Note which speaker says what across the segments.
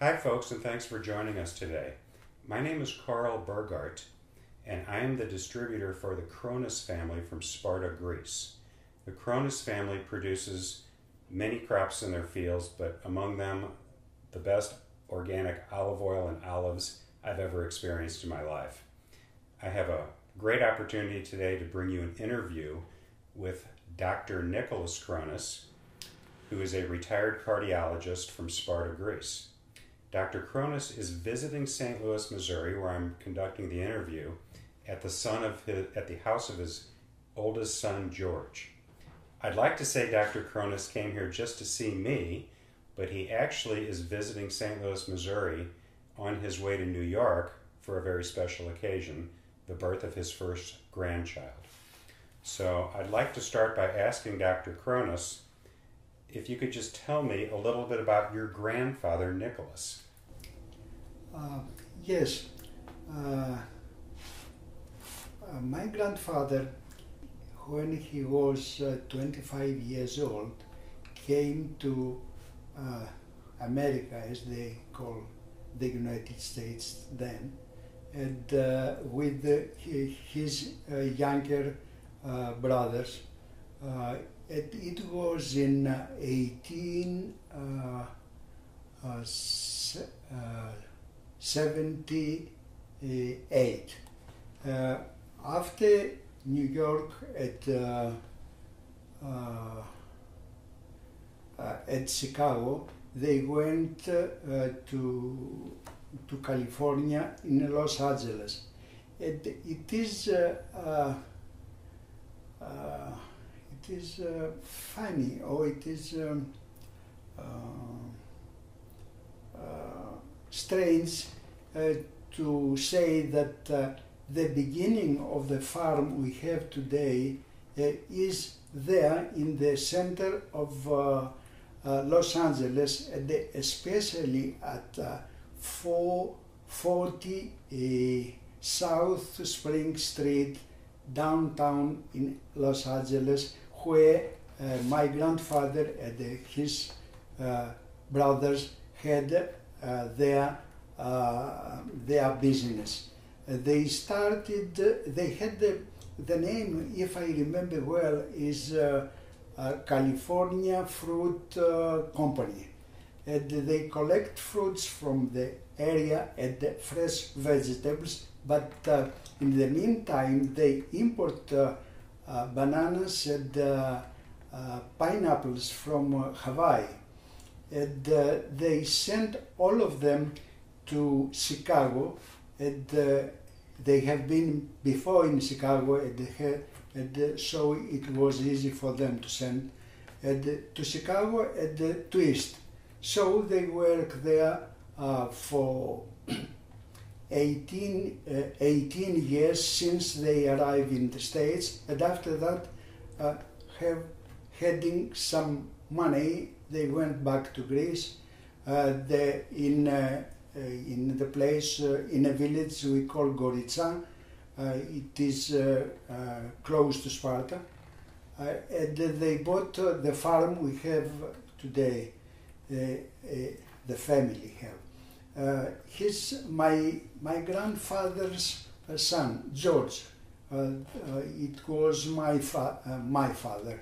Speaker 1: Hi folks, and thanks for joining us today. My name is Karl Burgart, and I am the distributor for the Chronis family from Sparta, Greece. The Chronis family produces many crops in their fields, but among them the best organic olive oil and olives I've ever experienced in my life. I have a great opportunity today to bring you an interview with Dr. Nikolas Chronis, who is a retired cardiologist from Sparta, Greece. Dr. Chronis is visiting St. Louis, Missouri, where I'm conducting the interview, at the house of his oldest son, George. I'd like to say Dr. Chronis came here just to see me, but he actually is visiting St. Louis, Missouri on his way to New York for a very special occasion, the birth of his first grandchild. So I'd like to start by asking Dr. Chronis if you could just tell me a little bit about your grandfather, Nikolas.
Speaker 2: Yes. My grandfather, when he was 25 years old, came to America, as they call the United States then, and with his younger brothers. It was in 1878. After New York at Chicago, they went to California in Los Angeles. It is funny, or it is strange to say that the beginning of the farm we have today is there in the center of Los Angeles, and especially at 440 South Spring Street, downtown in Los Angeles, where my grandfather and his brothers had their business. They had the name, if I remember well, is California Fruit Company. And they collect fruits from the area and fresh vegetables, but in the meantime they import bananas and pineapples from Hawaii. And they send all of them to Chicago, and they have been before in Chicago, and so it was easy for them to send to Chicago and to East. So they work there for 18 years since they arrived in the States, and after that, having some money, they went back to Greece. In the place, in a village we call Goritsa. It is close to Sparta, and they bought the farm we have today. The family have. My grandfather's son, George, it was my father,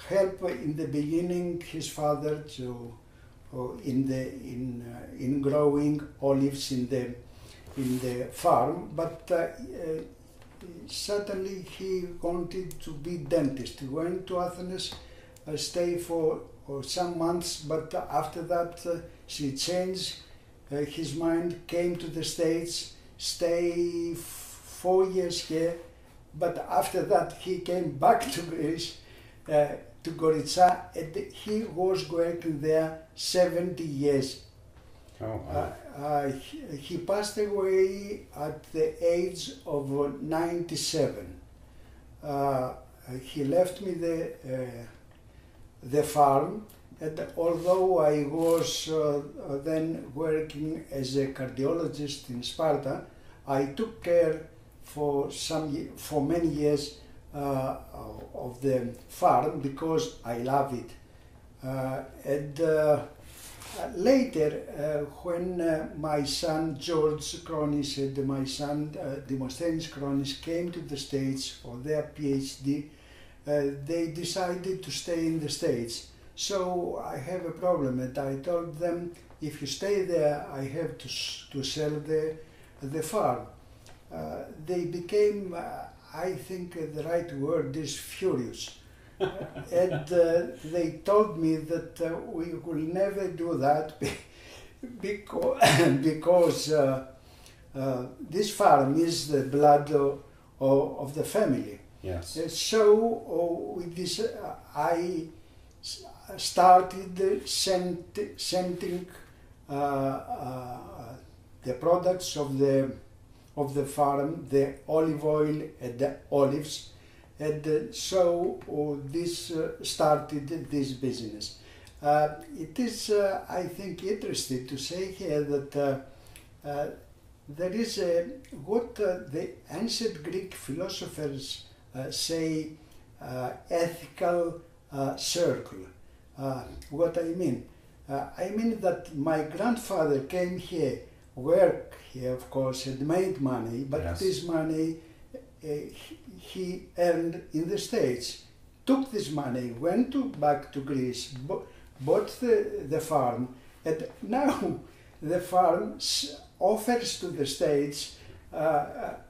Speaker 2: helped in the beginning his father to in growing olives in the farm, but certainly he wanted to be dentist. He went to Athens, stay for some months, but after that he changed his mind, came to the States, stay 4 years here, but after that he came back to Greece, to Goritsa, and he was working there 70 years.
Speaker 1: Oh, wow.
Speaker 2: He passed away at the age of 97. He left me the farm, and although I was then working as a cardiologist in Sparta, I took care for many years of the farm because I love it. And later, when my son George Chronis and my son Nikolas Chronis came to the States for their PhD, they decided to stay in the States. So I have a problem, and I told them, if you stay there, I have to sell the farm. They became, I think the right word is furious. And they told me that we will never do that because this farm is the blood of the family.
Speaker 1: Yes.
Speaker 2: So I started sending the products of the farm, the olive oil and the olives, and so this started this business. It is, I think, interesting to say here that there is what the ancient Greek philosophers say ethical circle. What I mean? I mean that my grandfather came here, worked here, of course, and made money, but
Speaker 1: yes.
Speaker 2: This money he earned in the States. Took this money, went back to Greece, bought the farm, and now the farm offers to the States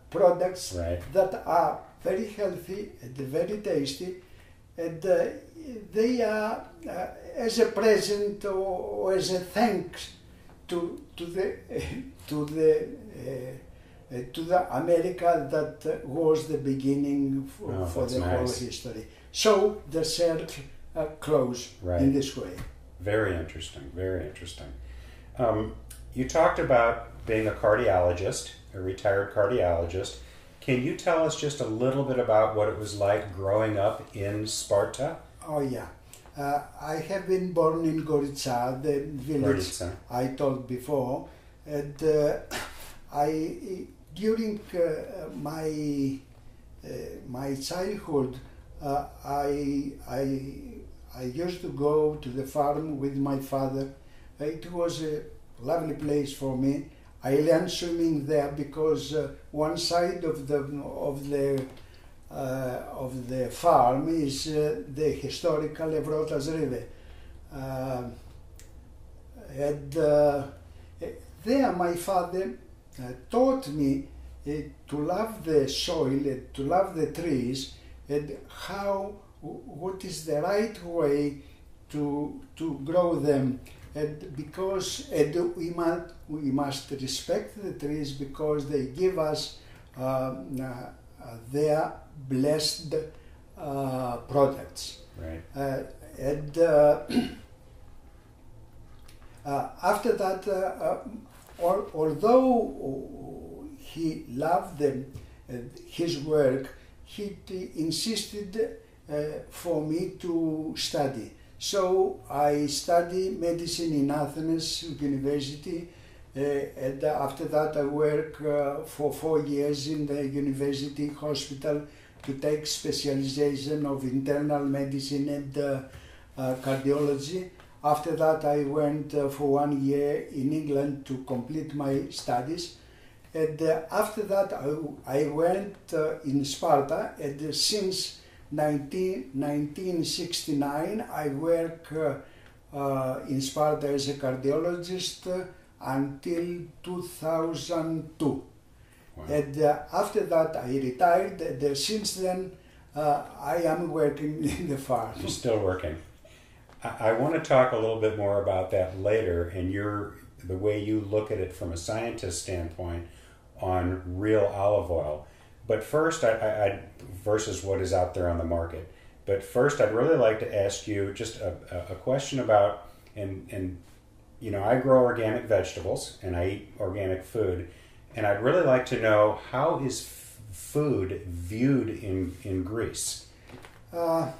Speaker 2: products
Speaker 1: right.
Speaker 2: that are very healthy and very tasty, and they are as a present or as a thanks to the America that was the beginning for the whole history. So the circle closed
Speaker 1: right.
Speaker 2: in this way.
Speaker 1: Very interesting, very interesting. You talked about being a cardiologist, a retired cardiologist. Can you tell us just a little bit about what it was like growing up in Sparta?
Speaker 2: Oh yeah. I have been born in Gorica, the village
Speaker 1: Gorica.
Speaker 2: I told before, and during my childhood, I used to go to the farm with my father. It was a lovely place for me. I learned swimming there because one side of the farm is the historical Evrotas River, and there my father taught me to love the soil, to love the trees, and what is the right way to grow them, and because we must respect the trees because they give us their blessed products.
Speaker 1: Right.
Speaker 2: And after that, although he loved his work, he insisted for me to study. So I studied medicine in Athens University, and after that I worked for 4 years in the university hospital to take specialization of internal medicine and cardiology. After that I went for 1 year in England to complete my studies, and after that I went in Sparta, and since 1969 I work in Sparta as a cardiologist until 2002.
Speaker 1: Wow.
Speaker 2: And after that I retired, and since then I am working in the farm.
Speaker 1: You're still working. I want to talk a little bit more about that later, and the way you look at it from a scientist standpoint on real olive oil. But first, I versus what is out there on the market. But first, I'd really like to ask you just a question about, and you know, I grow organic vegetables and I eat organic food, and I'd really like to know, how is food viewed in Greece?
Speaker 2: Well,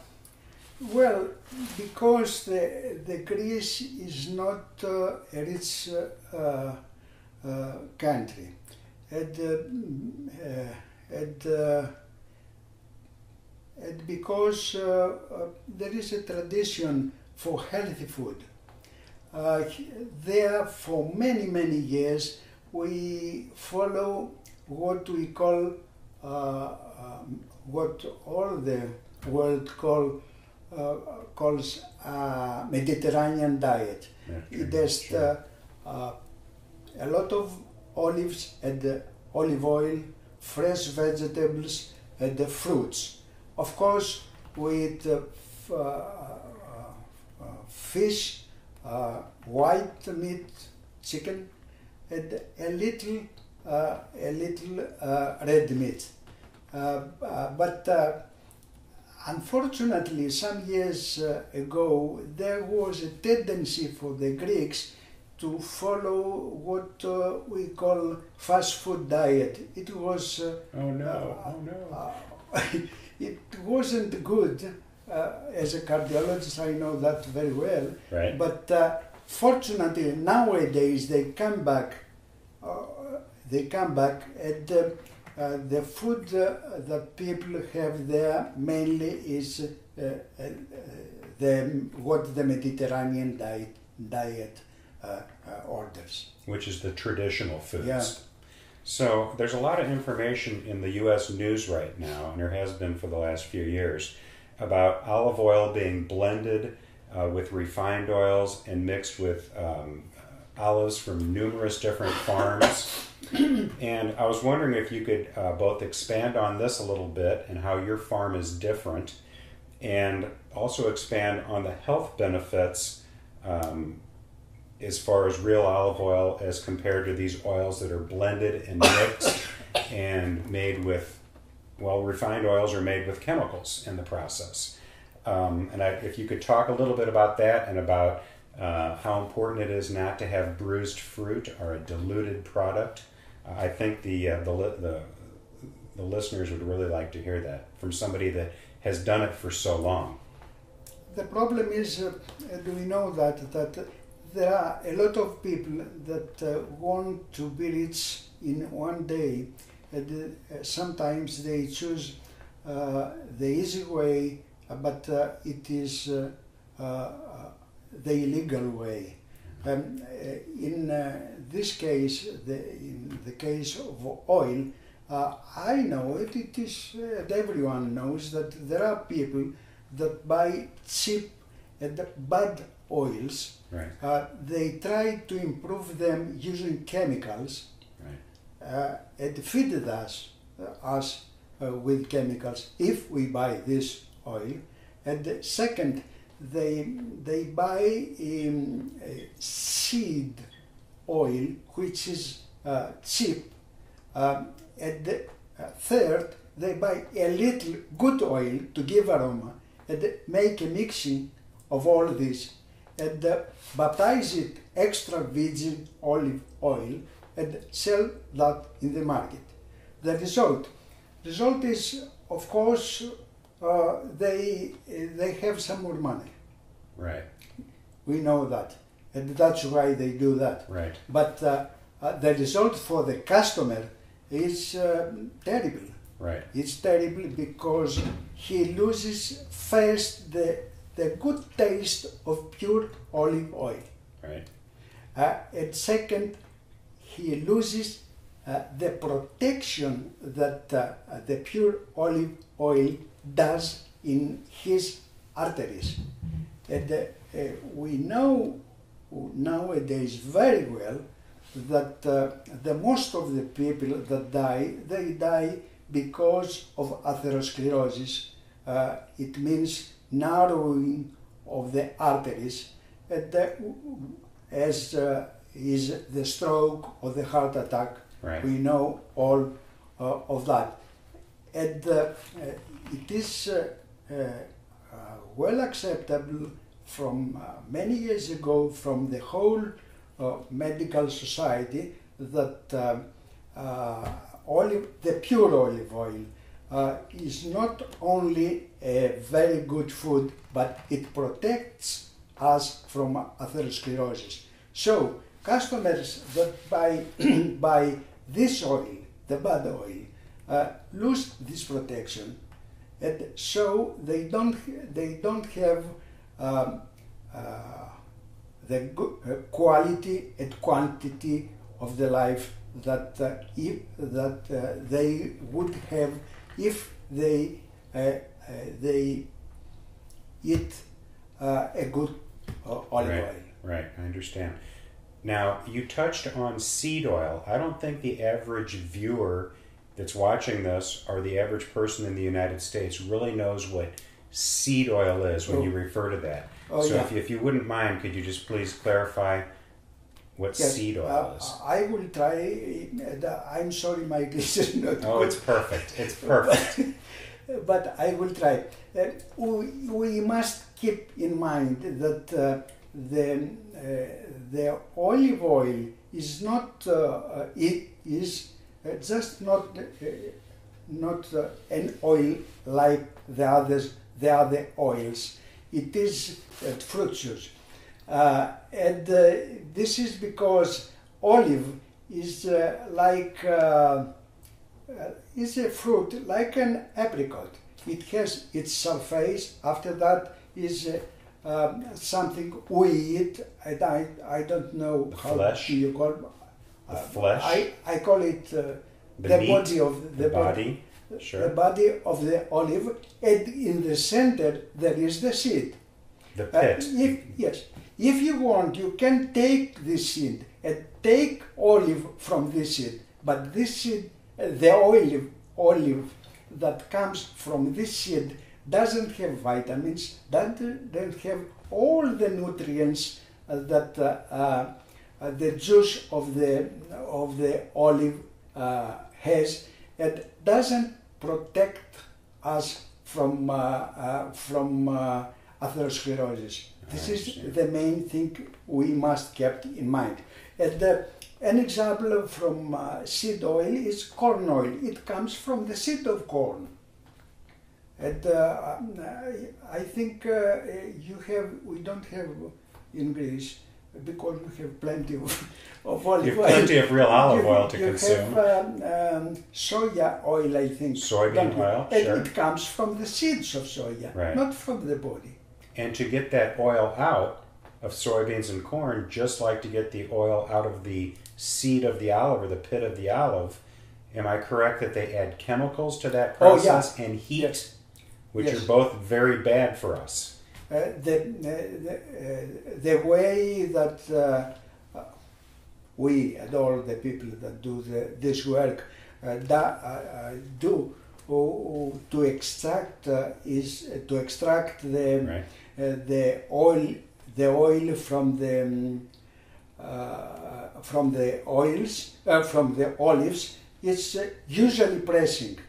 Speaker 2: because the Greece is not a rich country, and because there is a tradition for healthy food. there for many, many years we follow what we call, what all the world calls Mediterranean diet. It has a lot of olives and olive oil, fresh vegetables and the fruits. Of course, with fish, white meat, chicken, and a little red meat. But unfortunately, some years ago, there was a tendency for the Greeks to follow what we call fast food diet. It was it wasn't good. As a cardiologist, I know that very well.
Speaker 1: Right.
Speaker 2: But fortunately, nowadays they come back. And the food that people have there mainly is what the Mediterranean diet orders.
Speaker 1: Which is the traditional foods.
Speaker 2: Yeah.
Speaker 1: So there's a lot of information in the U.S. news right now, and there has been for the last few years, about olive oil being blended with refined oils and mixed with olives from numerous different farms. And I was wondering if you could both expand on this a little bit and how your farm is different, and also expand on the health benefits as far as real olive oil as compared to these oils that are blended and mixed and made with, well, refined oils are made with chemicals in the process. If you could talk a little bit about that and about how important it is not to have bruised fruit or a diluted product. I think the listeners would really like to hear that from somebody that has done it for so long.
Speaker 2: The problem is, do we know that there are a lot of people that want to be rich in one day, and sometimes they choose the easy way, but it is the illegal way. In this case, in the case of oil, I know it. It is everyone knows that there are people that buy cheap and bad oils.
Speaker 1: Right.
Speaker 2: They try to improve them using chemicals,
Speaker 1: right,
Speaker 2: and feed us with chemicals if we buy this oil. And second, they buy seed oil, which is cheap. And third, they buy a little good oil to give aroma and make a mixing of all this and baptize it extra virgin olive oil and sell that in the market. The result is, of course, they have some more money.
Speaker 1: Right.
Speaker 2: We know that, and that's why they do that.
Speaker 1: Right.
Speaker 2: But the result for the customer is terrible.
Speaker 1: Right.
Speaker 2: It's terrible because he loses first the good taste of pure olive oil.
Speaker 1: Right.
Speaker 2: And second, he loses the protection that the pure olive oil does in his arteries. And we know nowadays very well that the most of the people that die, they die because of atherosclerosis. It means narrowing of the arteries, and as is the stroke or the heart attack.
Speaker 1: Right.
Speaker 2: We know all of that. And it is well acceptable from many years ago from the whole medical society that the pure olive oil is not only a very good food, but it protects us from atherosclerosis. So customers that buy this oil, the bad oil, lose this protection, and so they don't have quality and quantity of the life that they would have if they eat a good olive oil.
Speaker 1: Right, I understand. Now, you touched on seed oil. I don't think the average viewer that's watching this or the average person in the United States really knows what seed oil is when you refer to that. So if you wouldn't mind, could you just please clarify what seed oil is?
Speaker 2: I will try. I'm sorry, my English is not good.
Speaker 1: It's perfect. It's perfect.
Speaker 2: But I will try. We must keep in mind that the olive oil is not just not an oil like the other oils. It is fruit juice, and this is because olive is is a fruit like an apricot. It has its surface. After that is something we eat. And I don't know how do you call
Speaker 1: the flesh.
Speaker 2: I call it the
Speaker 1: meat,
Speaker 2: body of the
Speaker 1: body. Sure.
Speaker 2: The body of the olive, and in the center there is the seed.
Speaker 1: The pit.
Speaker 2: If you want, you can take this seed and take olive from this seed, but this seed, the olive that comes from this seed doesn't have vitamins, doesn't have all the nutrients that the juice of the olive has, and doesn't protect us from atherosclerosis. This is the main thing we must keep in mind. And an example from seed oil is corn oil. It comes from the seed of corn. And I think we don't have in Greece, because we have plenty of olive
Speaker 1: You
Speaker 2: oil.
Speaker 1: have plenty of real olive oil to consume.
Speaker 2: You have soya oil, I think.
Speaker 1: Soybean oil,
Speaker 2: and
Speaker 1: sure.
Speaker 2: it comes from the seeds of soya,
Speaker 1: Right.
Speaker 2: not from the body.
Speaker 1: And to get that oil out of soybeans and corn, just like to get the oil out of the seed of the olive or the pit of the olive, am I correct that they add chemicals to that process and heat, which are both very bad for us?
Speaker 2: The way that we and all the people that do this work do to extract the oil from the olives. It's usually pressing.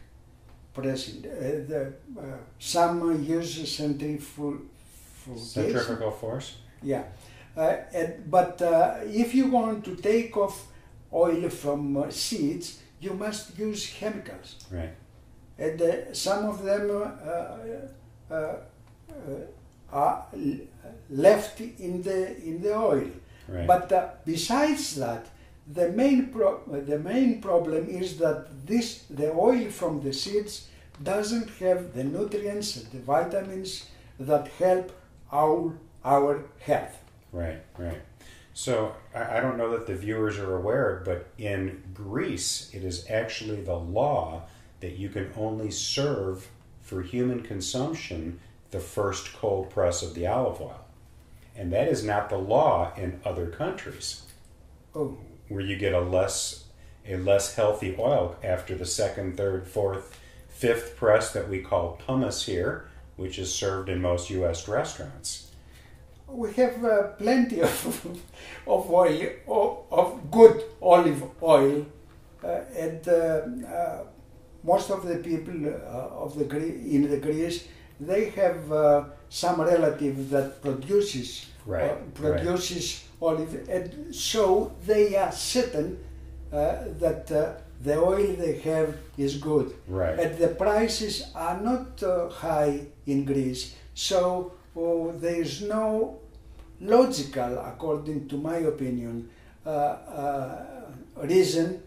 Speaker 2: Some use
Speaker 1: Centrifugal force?
Speaker 2: Yeah. But if you want to take off oil from seeds, you must use chemicals.
Speaker 1: Right.
Speaker 2: And some of them are left in the oil.
Speaker 1: Right.
Speaker 2: But besides that, the main problem is that the oil from the seeds doesn't have the nutrients and the vitamins that help our health.
Speaker 1: Right. So I don't know that the viewers are aware, but in Greece, it is actually the law that you can only serve for human consumption the first cold press of the olive oil. And that is not the law in other countries, where you get a less healthy oil after the second, third, fourth, fifth press that we call pumice here, which is served in most U.S. restaurants.
Speaker 2: We have plenty of oil, of good olive oil, and most of the people in the Greece, they have some relative that produces olive, and so they are certain that the oil they have is good.
Speaker 1: Right.
Speaker 2: And the prices are not high in Greece, so there is no logical, according to my opinion, reason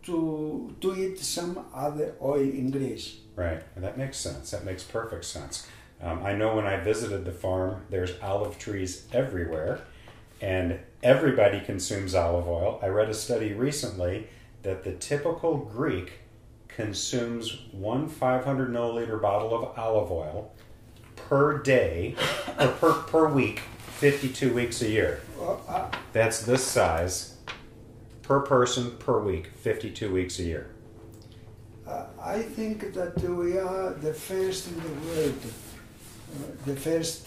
Speaker 2: to eat some other oil in Greece.
Speaker 1: Right, and that makes sense. That makes perfect sense. I know when I visited the farm, there's olive trees everywhere, and everybody consumes olive oil. I read a study recently that the typical Greek consumes one 500 milliliter bottle of olive oil per day, or per week, 52 weeks a year. That's this size, per person, per week, 52 weeks a year.
Speaker 2: I think that we are the first in the world, the first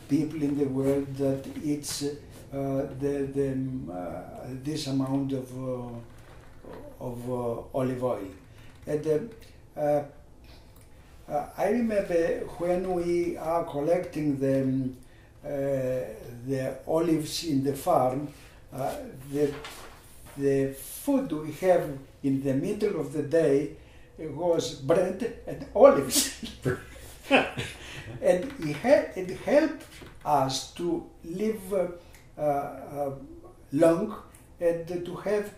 Speaker 2: people in the world that eats this amount of olive oil. And I remember when we are collecting the olives in the farm, the food we have in the middle of the day was bread and olives. And it helped us to live long and to have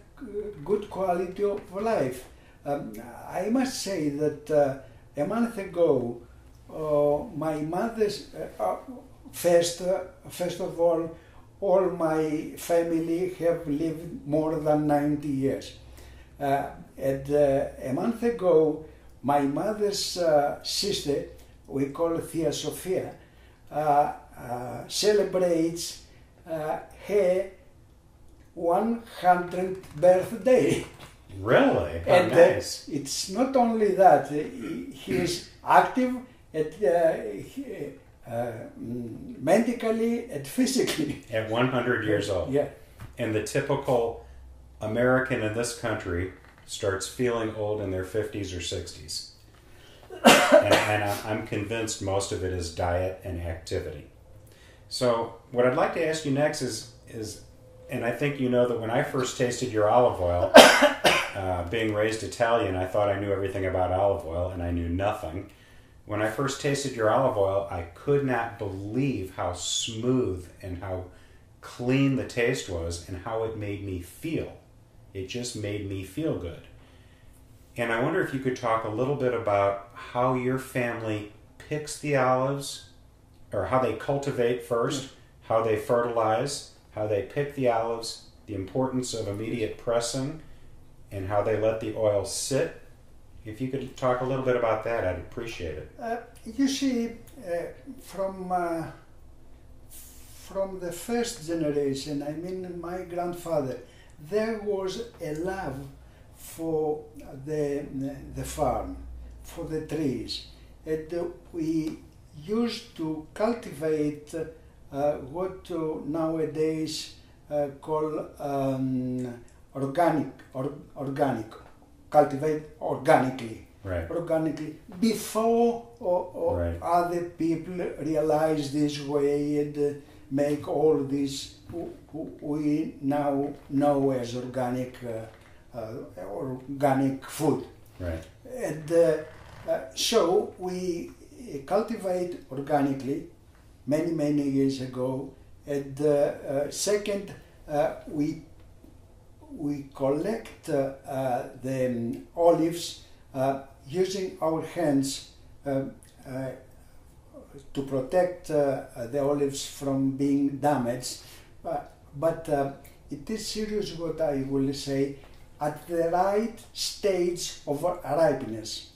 Speaker 2: good quality of life. I must say that a month ago, my mother's first of all my family have lived more than 90 years. And a month ago, my mother's sister, we call Thea Sophia, celebrates her 100th birthday.
Speaker 1: Really? How
Speaker 2: And
Speaker 1: nice.
Speaker 2: it's not only that, he is active mentally and physically.
Speaker 1: At 100 years old.
Speaker 2: Yeah.
Speaker 1: And the typical American in this country starts feeling old in their 50s or 60s. and I'm convinced most of it is diet and activity. So what I'd like to ask you next is, and I think you know that when I first tasted your olive oil, being raised Italian, I thought I knew everything about olive oil, and I knew nothing. When I first tasted your olive oil, I could not believe how smooth and how clean the taste was and how it made me feel. It just made me feel good. And I wonder if you could talk a little bit about how your family picks the olives, or how they cultivate first, how they fertilize, how they pick the olives, the importance of immediate pressing, and how they let the oil sit. If you could talk a little bit about that, I'd appreciate it.
Speaker 2: You see, from the first generation, I mean my grandfather, there was a love for the farm, for the trees. And we used to cultivate what nowadays call organic, cultivate organically.
Speaker 1: Right.
Speaker 2: Organically, before
Speaker 1: Right.
Speaker 2: other people realize this way and make all this we now know as organic food.
Speaker 1: Right.
Speaker 2: And so we cultivate organically many years ago. And second, we collect the olives using our hands to protect the olives from being damaged. But it is serious what I will say, at the right stage of ripeness.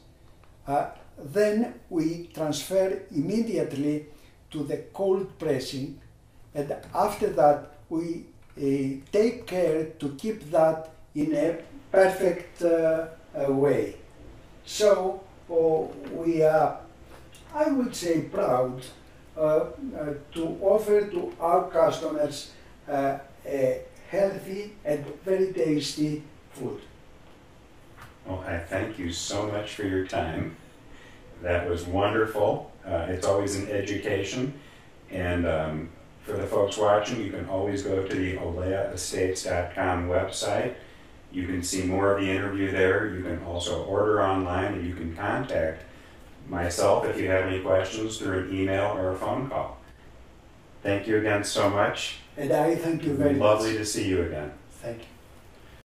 Speaker 2: Then we transfer immediately to the cold pressing, and after that we take care to keep that in a perfect way. So we are, I would say, proud to offer to our customers a healthy and very tasty food.
Speaker 1: Well, I thank you so much for your time. That was wonderful. It's always an education. And for the folks watching, you can always go to the oleaestates.com website. You can see more of the interview there. You can also order online, and you can contact myself if you have any questions through an email or a phone call. Thank you again so much.
Speaker 2: And I thank you very much.
Speaker 1: Lovely to see you again.
Speaker 2: Thank you.